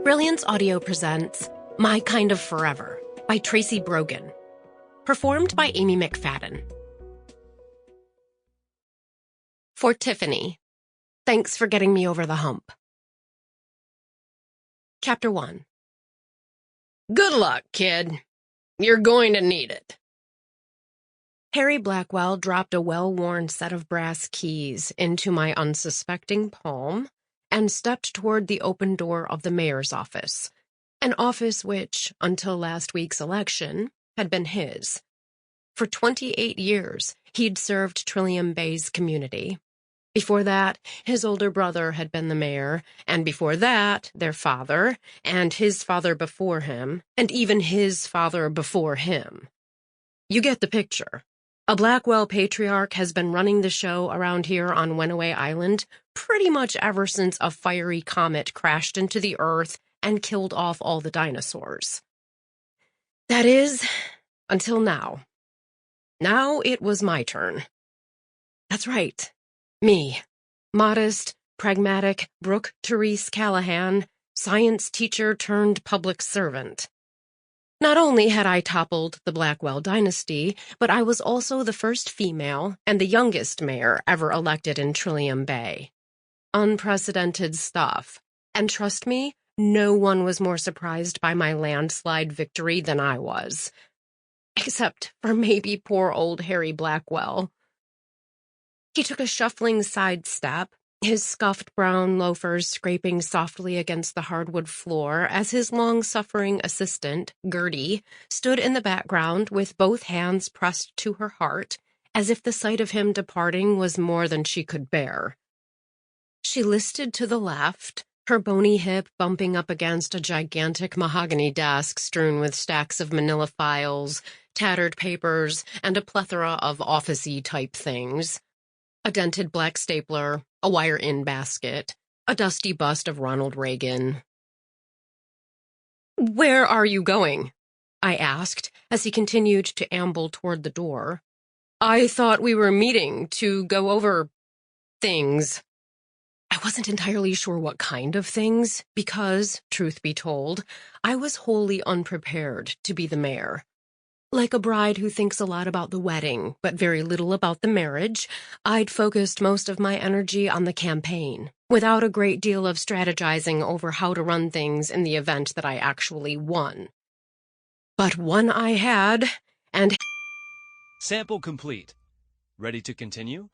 Brilliance Audio presents My Kind of Forever by Tracy Brogan. Performed by Amy Mcfadden. For Tiffany. Thanks for getting me over the hump. Chapter 1. Good luck, kid. You're going to need it. Harry Blackwell dropped a well-worn set of brass keys into my unsuspecting palm and stepped toward the open door of the mayor's office, an office which, until last week's election, had been his. For 28 years, he'd served Trillium Bay's community. Before that, his older brother had been the mayor, and before that, their father, and his father before him, and even his father before him. You get the picture. A Blackwell patriarch has been running the show around here on Wenniway Island pretty much ever since a fiery comet crashed into the earth and killed off all the dinosaurs. That is, until now. Now it was my turn. That's right. Me. Modest, pragmatic Brooke Callaghan, science teacher turned public servant. Not only had I toppled the Blackwell dynasty, but I was also the first female and the youngest mayor ever elected in Trillium Bay. Unprecedented stuff. And trust me, no one was more surprised by my landslide victory than I was. Except for maybe poor old Harry Blackwell. He took a shuffling sidestep, his scuffed brown loafers scraping softly against the hardwood floor as his long-suffering assistant, Gertie, stood in the background with both hands pressed to her heart, as if the sight of him departing was more than she could bear. She listed to the left, her bony hip bumping up against a gigantic mahogany desk strewn with stacks of manila files, tattered papers, and a plethora of office-y type things. A dented black stapler, a wire-in basket, a dusty bust of Ronald Reagan. "Where are you going?" I asked, as he continued to amble toward the door. "I thought we were meeting to go over things." I wasn't entirely sure what kind of things, because, truth be told, I was wholly unprepared to be the mayor. Like a bride who thinks a lot about the wedding, but very little about the marriage, I'd focused most of my energy on the campaign, without a great deal of strategizing over how to run things in the event that I actually won. But one I had, and... Sample complete. Ready to continue?